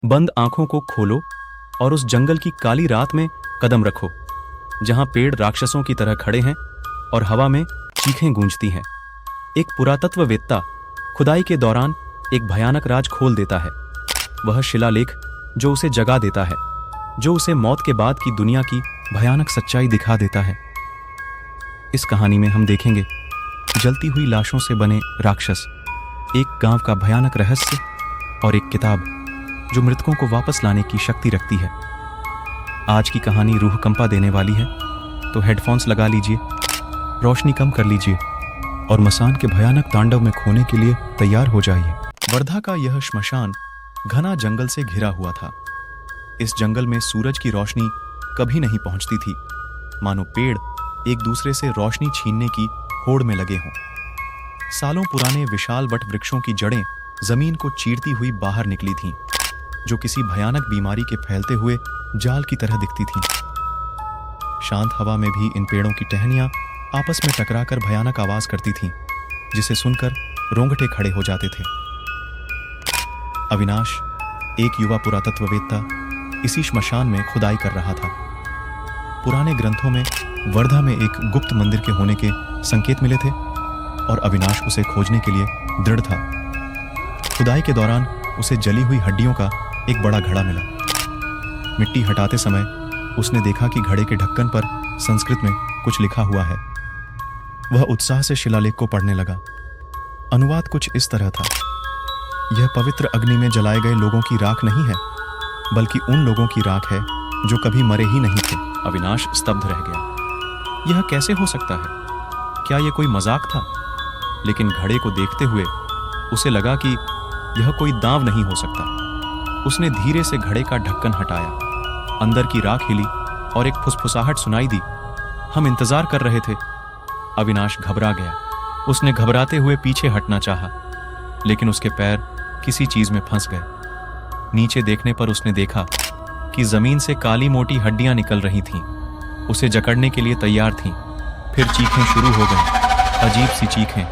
बंद आंखों को खोलो और उस जंगल की काली रात में कदम रखो, जहां पेड़ राक्षसों की तरह खड़े हैं और हवा में चीखें गूंजती हैं। एक पुरातत्ववेत्ता खुदाई के दौरान एक भयानक राज खोल देता है, वह शिलालेख जो उसे जगा देता है, जो उसे मौत के बाद की दुनिया की भयानक सच्चाई दिखा देता है। इस कहानी में हम देखेंगे जलती हुई लाशों से बने राक्षस, एक गांव का भयानक रहस्य और एक किताब जो मृतकों को वापस लाने की शक्ति रखती है। आज की कहानी रूह कंपा देने वाली है, तो हेडफोन्स लगा लीजिए, रोशनी कम कर लीजिए और मसान के भयानक तांडव में खोने के लिए तैयार हो जाइए। वर्धा का यह श्मशान घना जंगल से घिरा हुआ था। इस जंगल में सूरज की रोशनी कभी नहीं पहुंचती थी, मानो पेड़ एक दूसरे से रोशनी छीनने की होड़ में लगे हों। सालों पुराने विशाल वट वृक्षों की जड़ें जमीन को चीरती हुई बाहर निकली थीं, जो किसी भयानक बीमारी के फैलते हुए जाल की तरह दिखती थीं। शांत हवा में भी इन पेड़ों की टहनियां आपस में टकराकर भयानक आवाज करती थीं, जिसे सुनकर रोंगटे खड़े हो जाते थे। अविनाश, एक युवा पुरातत्ववेत्ता, इसी श्मशान में खुदाई कर रहा था। पुराने ग्रंथों में वर्धा में एक गुप्त मंदिर के होने के संकेत मिले थे और अविनाश उसे खोजने के लिए दृढ़ था। खुदाई के दौरान उसे जली हुई हड्डियों का एक बड़ा घड़ा मिला। मिट्टी हटाते समय उसने देखा कि घड़े के ढक्कन पर संस्कृत में कुछ लिखा हुआ है। वह उत्साह से शिलालेख को पढ़ने लगा। अनुवाद कुछ इस तरह था: यह पवित्र अग्नि में जलाए गए लोगों की राख नहीं है, बल्कि उन लोगों की राख है जो कभी मरे ही नहीं थे। अविनाश स्तब्ध रह गया। यह कैसे हो सकता है? क्या यह कोई मजाक था? लेकिन घड़े को देखते हुए उसे लगा कि यह कोई दांव नहीं हो सकता। उसने धीरे से घड़े का ढक्कन हटाया, अंदर की राख हिली और एक फुसफुसाहट सुनाई दी। हम इंतजार कर रहे थे। अविनाश घबरा गया। उसने घबराते हुए पीछे हटना चाहा, लेकिन उसके पैर किसी चीज में फंस गए। नीचे देखने पर उसने देखा कि जमीन से काली मोटी हड्डियां निकल रही थीं, उसे जकड़ने के लिए तैयार थीं। फिर चीखें शुरू हो गईं, अजीब सी चीखें,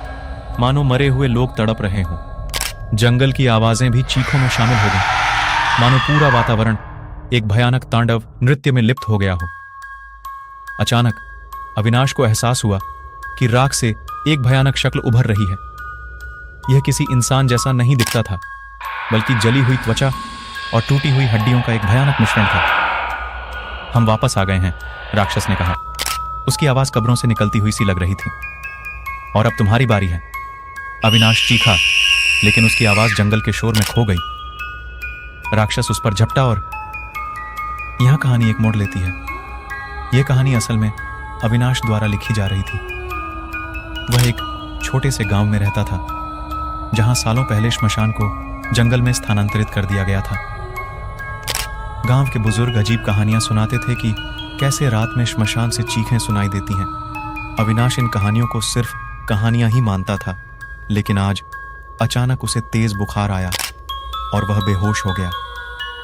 मानो मरे हुए लोग तड़प रहे हों। जंगल की आवाजें भी चीखों में शामिल हो गईं, मानो पूरा वातावरण एक भयानक तांडव नृत्य में लिप्त हो गया हो। अचानक अविनाश को एहसास हुआ कि राख से एक भयानक शक्ल उभर रही है। यह किसी इंसान जैसा नहीं दिखता था, बल्कि जली हुई त्वचा और टूटी हुई हड्डियों का एक भयानक मिश्रण था। हम वापस आ गए हैं, राक्षस ने कहा। उसकी आवाज कब्रों से निकलती हुई सी लग रही थी। और अब तुम्हारी बारी है। अविनाश चीखा, लेकिन उसकी आवाज जंगल के शोर में खो गई। राक्षस उस पर झपटा और यहां कहानी एक मोड़ लेती है। यह कहानी असल में अविनाश द्वारा लिखी जा रही थी। वह एक छोटे से गांव में रहता था, जहां सालों पहले श्मशान को जंगल में स्थानांतरित कर दिया गया था। गांव के बुजुर्ग अजीब कहानियां सुनाते थे कि कैसे रात में श्मशान से चीखें सुनाई देती हैं। अविनाश इन कहानियों को सिर्फ कहानियां ही मानता था, लेकिन आज अचानक उसे तेज बुखार आया और वह बेहोश हो गया।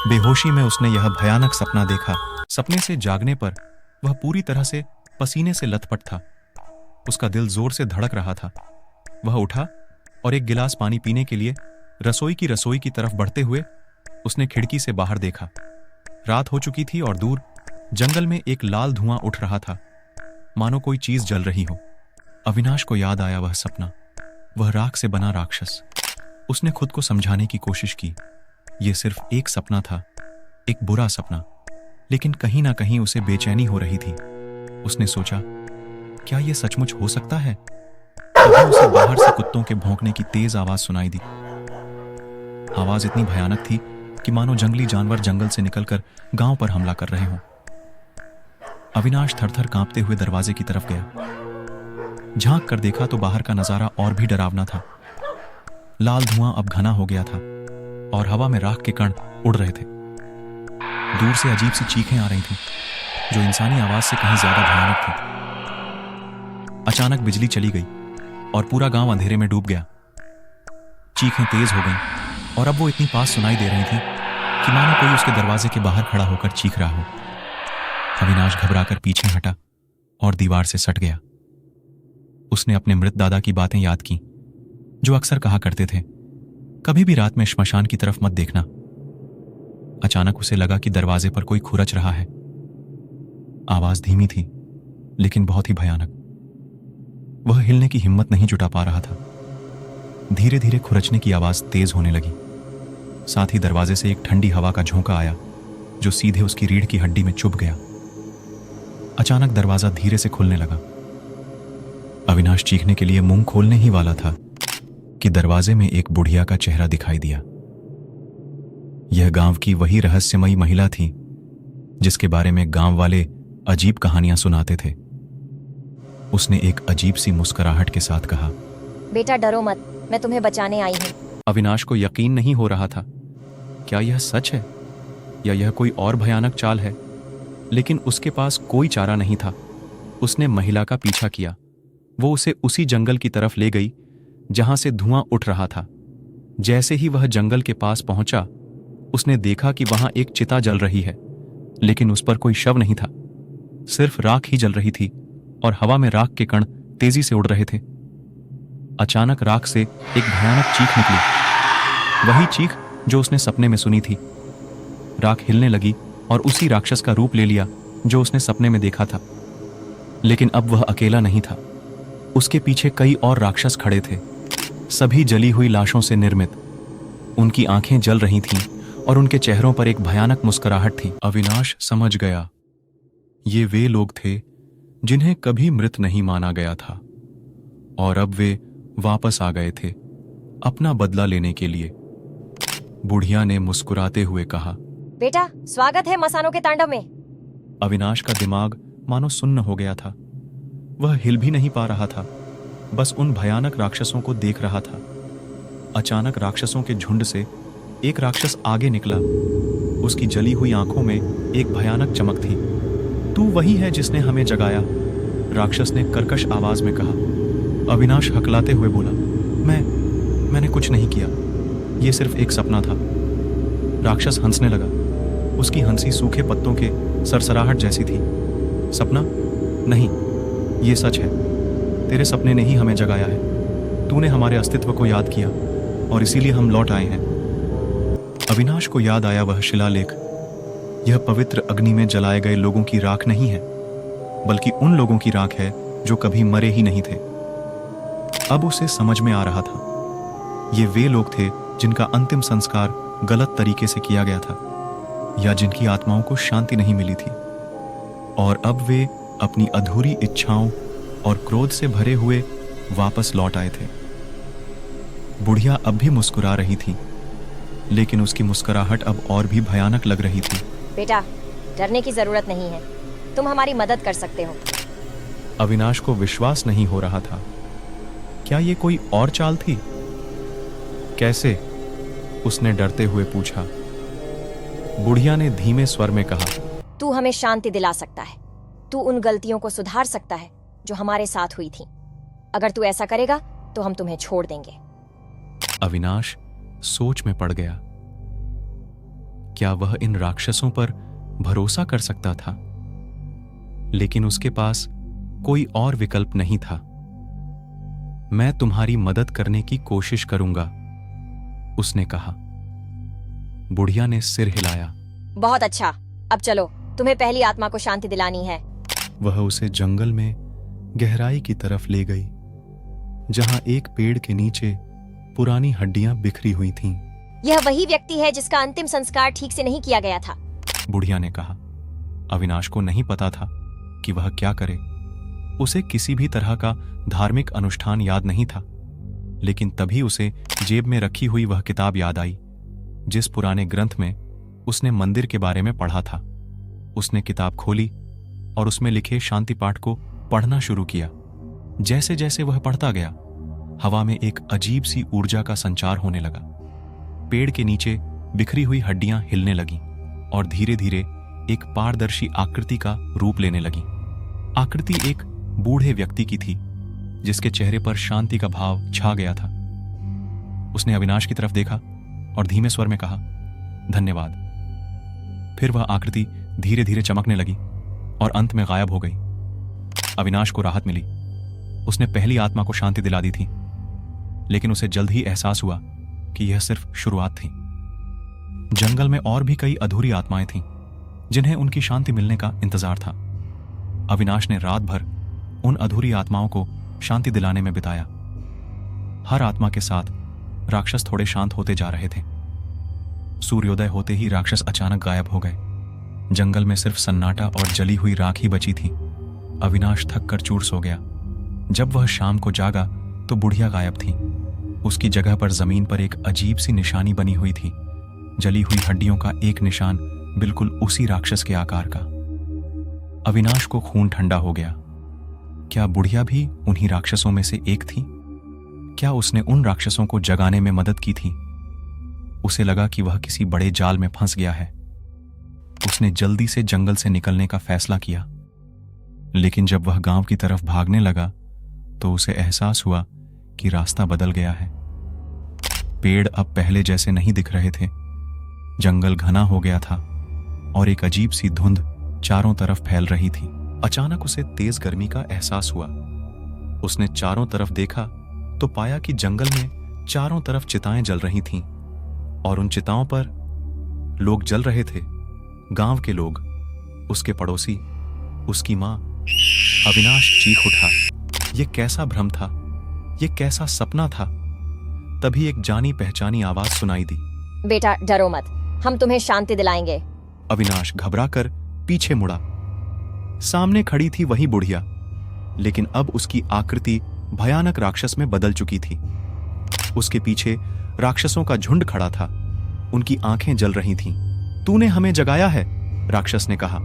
बेहोशी में उसने यह भयानक सपना देखा। सपने से जागने पर वह पूरी तरह से पसीने से लथपथ था। उसका दिल जोर से धड़क रहा था। वह उठा और एक गिलास पानी पीने के लिए रसोई की तरफ बढ़ते हुए उसने खिड़की से बाहर देखा। रात हो चुकी थी और दूर जंगल में एक लाल धुआं उठ रहा था, मानो कोई चीज जल रही हो। अविनाश को याद आया वह सपना, वह राख से बना राक्षस। उसने खुद को समझाने की कोशिश की। यह सिर्फ एक सपना था, एक बुरा सपना, लेकिन कहीं ना कहीं उसे बेचैनी हो रही थी। उसने सोचा, क्या यह सचमुच हो सकता है? तभी उसे बाहर से कुत्तों के भौंकने की तेज आवाज सुनाई दी। आवाज इतनी भयानक थी कि मानो जंगली जानवर जंगल से निकलकर गांव पर हमला कर रहे हों। अविनाश थरथर कांपते हुए दरवाजे की तरफ गया। झांक कर देखा तो बाहर का नजारा और भी डरावना था। लाल धुआं अब घना हो गया था और हवा में राख के कण उड़ रहे थे। दूर से अजीब सी चीखें आ रही थीं, जो इंसानी आवाज से कहीं ज्यादा भयानक थी। अचानक बिजली चली गई और पूरा गांव अंधेरे में डूब गया। चीखें तेज हो गईं और अब वो इतनी पास सुनाई दे रही थी कि मानो कोई उसके दरवाजे के बाहर खड़ा होकर चीख रहा हो। अविनाश घबराकर पीछे हटा और दीवार से सट गया। उसने अपने मृत दादा की बातें याद की, जो अक्सर कहा करते थे, कभी भी रात में श्मशान की तरफ मत देखना। अचानक उसे लगा कि दरवाजे पर कोई खुरच रहा है। आवाज धीमी थी, लेकिन बहुत ही भयानक। वह हिलने की हिम्मत नहीं जुटा पा रहा था। धीरे धीरे खुरचने की आवाज तेज होने लगी। साथ ही दरवाजे से एक ठंडी हवा का झोंका आया, जो सीधे उसकी रीढ़ की हड्डी में चुभ गया। अचानक दरवाजा धीरे से खुलने लगा। अविनाश चीखने के लिए मुंह खोलने ही वाला था कि दरवाजे में एक बुढ़िया का चेहरा दिखाई दिया। यह गांव की वही रहस्यमयी महिला थी जिसके बारे में गांव वाले अजीब कहानियां सुनाते थे। उसने एक अजीब सी मुस्कुराहट के साथ कहा, बेटा डरो मत, मैं तुम्हें बचाने आई हूँ। अविनाश को यकीन नहीं हो रहा था। क्या यह सच है या यह कोई और भयानक चाल है? लेकिन उसके पास कोई चारा नहीं था। उसने महिला का पीछा किया। वो उसे उसी जंगल की तरफ ले गई जहां से धुआं उठ रहा था। जैसे ही वह जंगल के पास पहुंचा, उसने देखा कि वहां एक चिता जल रही है, लेकिन उस पर कोई शव नहीं था। सिर्फ राख ही जल रही थी और हवा में राख के कण तेजी से उड़ रहे थे। अचानक राख से एक भयानक चीख निकली, वही चीख जो उसने सपने में सुनी थी। राख हिलने लगी और उसी राक्षस का रूप ले लिया जो उसने सपने में देखा था। लेकिन अब वह अकेला नहीं था। उसके पीछे कई और राक्षस खड़े थे, सभी जली हुई लाशों से निर्मित। उनकी आंखें जल रही थीं और उनके चेहरों पर एक भयानक मुस्कुराहट थी। अविनाश समझ गया, ये वे लोग थे जिन्हें कभी मृत नहीं माना गया था और अब वे वापस आ गए थे अपना बदला लेने के लिए। बुढ़िया ने मुस्कुराते हुए कहा, बेटा स्वागत है मसानों के तांडव में। अविनाश का दिमाग मानो सुन्न हो गया था। वह हिल भी नहीं पा रहा था, बस उन भयानक राक्षसों को देख रहा था। अचानक राक्षसों के झुंड से एक राक्षस आगे निकला। उसकी जली हुई आंखों में एक भयानक चमक थी। तू वही है जिसने हमें जगाया, राक्षस ने कर्कश आवाज में कहा। अविनाश हकलाते हुए बोला, मैंने कुछ नहीं किया, यह सिर्फ एक सपना था। राक्षस हंसने लगा। उसकी हंसी सूखे पत्तों के सरसराहट जैसी थी। सपना नहीं, ये सच है। तेरे सपने ने ही हमें जगाया है। तूने हमारे अस्तित्व को याद किया और इसीलिए हम लौट आए हैं। अविनाश को याद आया वह शिलालेख। यह पवित्र अग्नि में जलाए गए लोगों की राख नहीं है, बल्कि उन लोगों की राख है जो कभी मरे ही नहीं थे। अब उसे समझ में आ रहा था, ये वे लोग थे जिनका अंतिम संस्कार गलत तरीके से किया गया था, या जिनकी आत्माओं को शांति नहीं मिली थी और अब वे अपनी अधूरी इच्छाओं और क्रोध से भरे हुए वापस लौट आए थे। बुढ़िया अब भी मुस्कुरा रही थी, लेकिन उसकी मुस्कुराहट अब और भी भयानक लग रही थी। बेटा डरने की जरूरत नहीं है, तुम हमारी मदद कर सकते हो। अविनाश को विश्वास नहीं हो रहा था। क्या ये कोई और चाल थी? कैसे? उसने डरते हुए पूछा। बुढ़िया ने धीमे स्वर में कहा, तू हमें शांति दिला सकता है। तू उन गलतियों को सुधार सकता है जो हमारे साथ हुई थी। अगर तू ऐसा करेगा तो हम तुम्हें छोड़ देंगे। अविनाश सोच में पड़ गया। क्या वह इन राक्षसों पर भरोसा कर सकता था? लेकिन उसके पास कोई और विकल्प नहीं था। मैं तुम्हारी मदद करने की कोशिश करूंगा, उसने कहा। बुढ़िया ने सिर हिलाया। बहुत अच्छा, अब चलो, तुम्हें पहली आत्मा को शांति दिलानी है। वह उसे जंगल में गहराई की तरफ ले गई, जहां एक पेड़ के नीचे पुरानी हड्डियां बिखरी हुई थीं। यह वही व्यक्ति है जिसका अंतिम संस्कार ठीक से नहीं किया गया था, बुढ़िया ने कहा। अविनाश को नहीं पता था कि वह क्या करे। उसे किसी भी तरह का धार्मिक अनुष्ठान याद नहीं था, लेकिन तभी उसे जेब में रखी हुई वह किताब याद आई जिस पुराने ग्रंथ में उसने मंदिर के बारे में पढ़ा था। उसने किताब खोली और उसमें लिखे शांति पाठ को पढ़ना शुरू किया। जैसे जैसे वह पढ़ता गया, हवा में एक अजीब सी ऊर्जा का संचार होने लगा। पेड़ के नीचे बिखरी हुई हड्डियां हिलने लगीं और धीरे धीरे एक पारदर्शी आकृति का रूप लेने लगी। आकृति एक बूढ़े व्यक्ति की थी जिसके चेहरे पर शांति का भाव छा गया था। उसने अविनाश की तरफ देखा और धीमे स्वर में कहा, धन्यवाद। फिर वह आकृति धीरे धीरे चमकने लगी और अंत में गायब हो गई। अविनाश को राहत मिली। उसने पहली आत्मा को शांति दिला दी थी, लेकिन उसे जल्द ही एहसास हुआ कि यह सिर्फ शुरुआत थी। जंगल में और भी कई अधूरी आत्माएं थीं जिन्हें उनकी शांति मिलने का इंतजार था। अविनाश ने रात भर उन अधूरी आत्माओं को शांति दिलाने में बिताया। हर आत्मा के साथ राक्षस थोड़े शांत होते जा रहे थे। सूर्योदय होते ही राक्षस अचानक गायब हो गए। जंगल में सिर्फ सन्नाटा और जली हुई राख ही बची थी। अविनाश थक कर चूर सो गया। जब वह शाम को जागा तो बुढ़िया गायब थी। उसकी जगह पर जमीन पर एक अजीब सी निशानी बनी हुई थी, जली हुई हड्डियों का एक निशान बिल्कुल उसी राक्षस के आकार का। अविनाश को खून ठंडा हो गया। क्या बुढ़िया भी उन्हीं राक्षसों में से एक थी? क्या उसने उन राक्षसों को जगाने में मदद की थी? उसे लगा कि वह किसी बड़े जाल में फंस गया है। उसने जल्दी से जंगल से निकलने का फैसला किया, लेकिन जब वह गांव की तरफ भागने लगा तो उसे एहसास हुआ कि रास्ता बदल गया है। पेड़ अब पहले जैसे नहीं दिख रहे थे। जंगल घना हो गया था और एक अजीब सी धुंध चारों तरफ फैल रही थी। अचानक उसे तेज गर्मी का एहसास हुआ। उसने चारों तरफ देखा तो पाया कि जंगल में चारों तरफ चिताएं जल रही थीं और उन चिताओं पर लोग जल रहे थे। गांव के लोग, उसके पड़ोसी, उसकी मां। अविनाश चीख उठा। यह कैसा भ्रम था? यह कैसा सपना था? तभी एक जानी पहचानी आवाज सुनाई दी। बेटा डरो मत, हम तुम्हें शांति दिलाएंगे। अविनाश घबराकर पीछे मुड़ा। सामने खड़ी थी वही बुढ़िया, लेकिन अब उसकी आकृति भयानक राक्षस में बदल चुकी थी। उसके पीछे राक्षसों का झुंड खड़ा था। उनकी आंखें जल रही थीं। तूने हमें जगाया है, राक्षस ने कहा।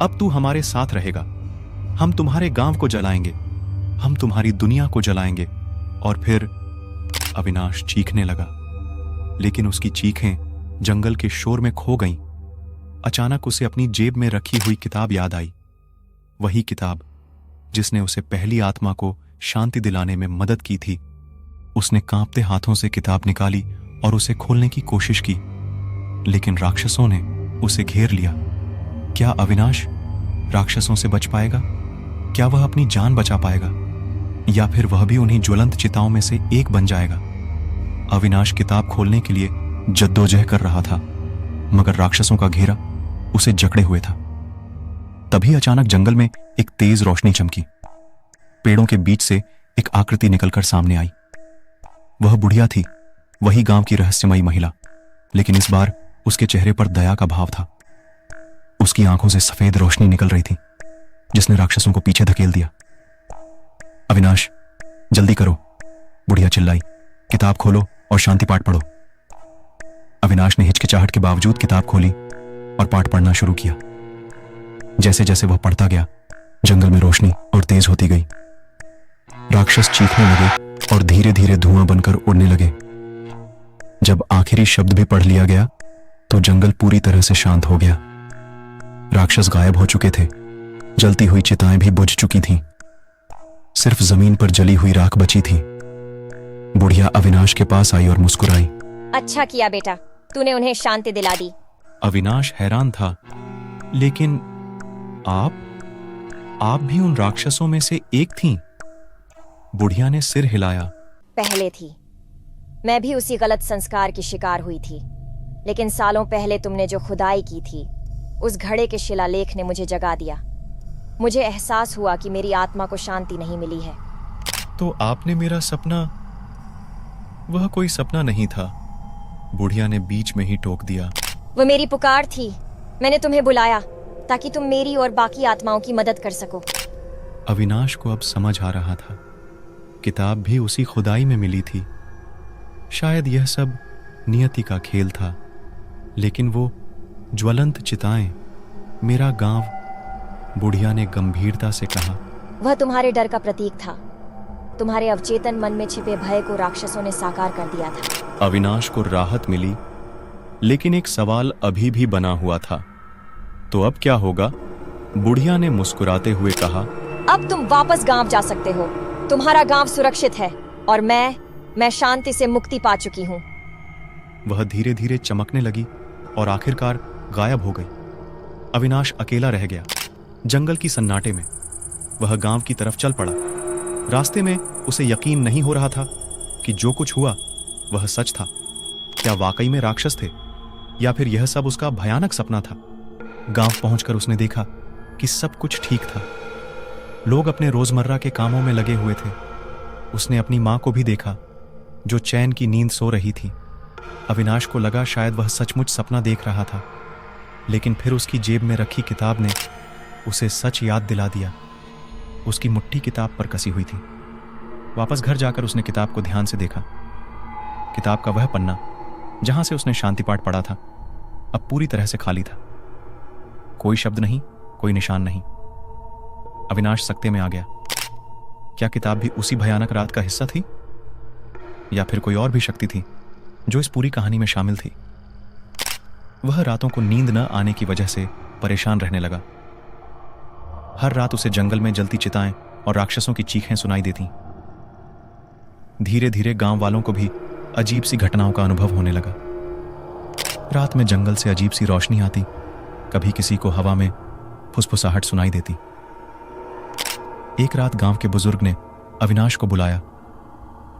अब तू हमारे साथ रहेगा। हम तुम्हारे गांव को जलाएंगे, हम तुम्हारी दुनिया को जलाएंगे। और फिर अविनाश चीखने लगा, लेकिन उसकी चीखें जंगल के शोर में खो गईं। अचानक उसे अपनी जेब में रखी हुई किताब याद आई। वही किताब जिसने उसे पहली आत्मा को शांति दिलाने में मदद की थी। उसने कांपते हाथों से किताब निकाली और उसे खोलने की कोशिश की, लेकिन राक्षसों ने उसे घेर लिया। क्या अविनाश राक्षसों से बच पाएगा? क्या वह अपनी जान बचा पाएगा, या फिर वह भी उन्हीं ज्वलंत चिताओं में से एक बन जाएगा? अविनाश किताब खोलने के लिए जद्दोजहद कर रहा था, मगर राक्षसों का घेरा उसे जकड़े हुए था। तभी अचानक जंगल में एक तेज रोशनी चमकी। पेड़ों के बीच से एक आकृति निकलकर सामने आई। वह बुढ़िया थी, वही गांव की रहस्यमयी महिला, लेकिन इस बार उसके चेहरे पर दया का भाव था। उसकी आंखों से सफेद रोशनी निकल रही थी, जिसने राक्षसों को पीछे धकेल दिया। अविनाश जल्दी करो, बुढ़िया चिल्लाई। किताब खोलो और शांति पाठ पढ़ो। अविनाश ने हिचकिचाहट के बावजूद किताब खोली और पाठ पढ़ना शुरू किया। जैसे जैसे वह पढ़ता गया, जंगल में रोशनी और तेज होती गई। राक्षस चीखने लगे और धीरे धीरे धुआं बनकर उड़ने लगे। जब आखिरी शब्द भी पढ़ लिया गया तो जंगल पूरी तरह से शांत हो गया। राक्षस गायब हो चुके थे। जलती हुई चिताएं भी बुझ चुकी थीं। सिर्फ जमीन पर जली हुई राख बची थी। बुढ़िया अविनाश के पास आई और मुस्कुराई। अच्छा किया बेटा, तूने उन्हें शांति दिला दी। अविनाश हैरान था, लेकिन आप भी उन राक्षसों में से एक थीं? बुढ़िया ने सिर हिलाया। पहले थी। मैं भी उसी गलत संस्कार की शिकार हुई थी, लेकिन सालों पहले तुमने जो खुदाई की थी, उस घड़े के शिलालेख ने मुझे जगा दिया। मुझे एहसास हुआ कि मेरी आत्मा को शांति नहीं मिली है। तो आपने मेरा सपना, वह कोई सपना नहीं था, बुढ़िया ने बीच में ही टोक दिया। वो मेरी पुकार थी। मैंने तुम्हें बुलाया ताकि तुम मेरी और बाकी आत्माओं की मदद कर सको। अविनाश को अब समझ आ रहा था, किताब भी उसी खुदाई में मिली थी। शायद यह सब नियति का खेल था, लेकिन वो ज्वलंत चिताएं, मेरा गांव, बुढ़िया ने गंभीरता से कहा। वह तुम्हारे डर का प्रतीक था। तुम्हारे अवचेतन मन में छिपे भय को राक्षसों ने साकार कर दिया था। अविनाश को राहत मिली, लेकिन एक सवाल अभी भी बना हुआ था। तो अब क्या होगा? बुढ़िया ने मुस्कुराते हुए कहा, अब तुम वापस गांव जा सकते हो। तुम्हारा गांव सुरक्षित है और मैं शांति से मुक्ति पा चुकी हूँ। वह धीरे धीरे चमकने लगी और आखिरकार गायब हो गई। अविनाश अकेला रह गया जंगल की सन्नाटे में। वह गांव की तरफ चल पड़ा। रास्ते में उसे यकीन नहीं हो रहा था कि जो कुछ हुआ वह सच था। क्या वाकई में राक्षस थे, या फिर यह सब उसका भयानक सपना था। गांव पहुंचकर उसने देखा कि सब कुछ ठीक था। लोग अपने रोजमर्रा के कामों में लगे हुए थे। उसने अपनी मां को भी देखा जो चैन की नींद सो रही थी। अविनाश को लगा शायद वह सचमुच सपना देख रहा था, लेकिन फिर उसकी जेब में रखी किताब ने उसे सच याद दिला दिया। उसकी मुट्ठी किताब पर कसी हुई थी। वापस घर जाकर उसने किताब को ध्यान से देखा। किताब का वह पन्ना जहां से उसने शांति पाठ पढ़ा था अब पूरी तरह से खाली था। कोई शब्द नहीं, कोई निशान नहीं। अविनाश सकते में आ गया। क्या किताब भी उसी भयानक रात का हिस्सा थी, या फिर कोई और भी शक्ति थी जो इस पूरी कहानी में शामिल थी? वह रातों को नींद न आने की वजह से परेशान रहने लगा। हर रात उसे जंगल में जलती चिताएं और राक्षसों की चीखें सुनाई देती। धीरे धीरे गांव वालों को भी अजीब सी घटनाओं का अनुभव होने लगा। रात में जंगल से अजीब सी रोशनी आती, कभी किसी को हवा में फुसफुसाहट सुनाई देती। एक रात गांव के बुजुर्ग ने अविनाश को बुलाया।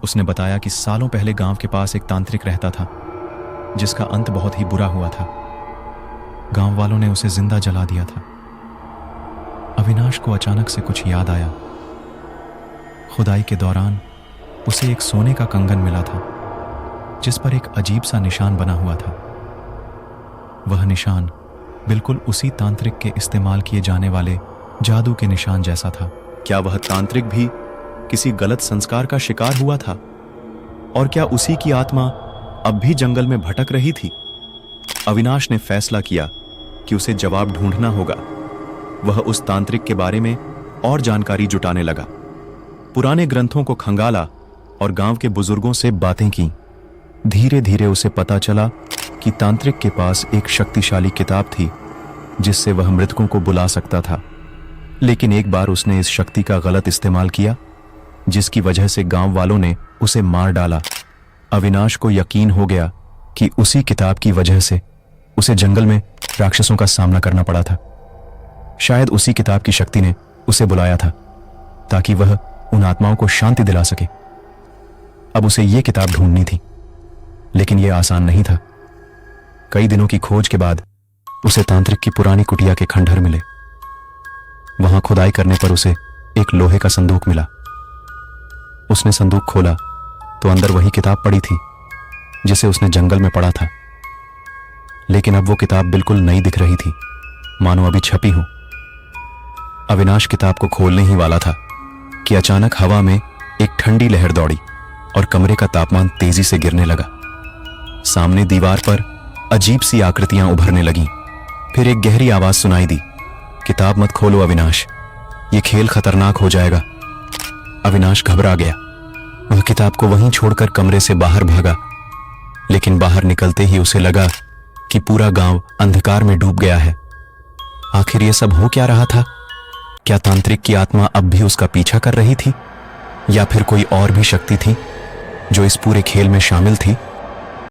उसने बताया कि सालों पहले गांव के पास एक तांत्रिक रहता था जिसका अंत बहुत ही बुरा हुआ था। गांव वालों ने उसे जिंदा जला दिया था। अविनाश को अचानक से कुछ याद आया। खुदाई के दौरान उसे एक सोने का कंगन मिला था जिस पर एक अजीब सा निशान बना हुआ था। वह निशान बिल्कुल उसी तांत्रिक के इस्तेमाल किए जाने वाले जादू के निशान जैसा था। क्या वह तांत्रिक भी किसी गलत संस्कार का शिकार हुआ था? और क्या उसी की आत्मा अब भी जंगल में भटक रही थी? अविनाश ने फैसला किया कि उसे जवाब ढूंढना होगा। वह उस तांत्रिक के बारे में और जानकारी जुटाने लगा। पुराने ग्रंथों को खंगाला और गांव के बुजुर्गों से बातें की। धीरे धीरे उसे पता चला कि तांत्रिक के पास एक शक्तिशाली किताब थी जिससे वह मृतकों को बुला सकता था। लेकिन एक बार उसने इस शक्ति का गलत इस्तेमाल किया जिसकी वजह से गांव वालों ने उसे मार डाला। अविनाश को यकीन हो गया कि उसी किताब की वजह से उसे जंगल में राक्षसों का सामना करना पड़ा था। शायद उसी किताब की शक्ति ने उसे बुलाया था ताकि वह उन आत्माओं को शांति दिला सके। अब उसे यह किताब ढूंढनी थी, लेकिन यह आसान नहीं था। कई दिनों की खोज के बाद उसे तांत्रिक की पुरानी कुटिया के खंडहर मिले। वहां खुदाई करने पर उसे एक लोहे का संदूक मिला। उसने संदूक खोला तो अंदर वही किताब पड़ी थी जिसे उसने जंगल में पढ़ा था। लेकिन अब वो किताब बिल्कुल नई दिख रही थी, मानो अभी छपी हो। अविनाश किताब को खोलने ही वाला था कि अचानक हवा में एक ठंडी लहर दौड़ी और कमरे का तापमान तेजी से गिरने लगा। सामने दीवार पर अजीब सी आकृतियां उभरने लगीं। फिर एक गहरी आवाज सुनाई दी, किताब मत खोलो अविनाश, ये खेल खतरनाक हो जाएगा। अविनाश घबरा गया। वह किताब को वहीं छोड़कर कमरे से बाहर भागा। लेकिन बाहर निकलते ही उसे लगा कि पूरा गांव अंधकार में डूब गया है। आखिर ये सब हो क्या रहा था? क्या तांत्रिक की आत्मा अब भी उसका पीछा कर रही थी, या फिर कोई और भी शक्ति थी जो इस पूरे खेल में शामिल थी?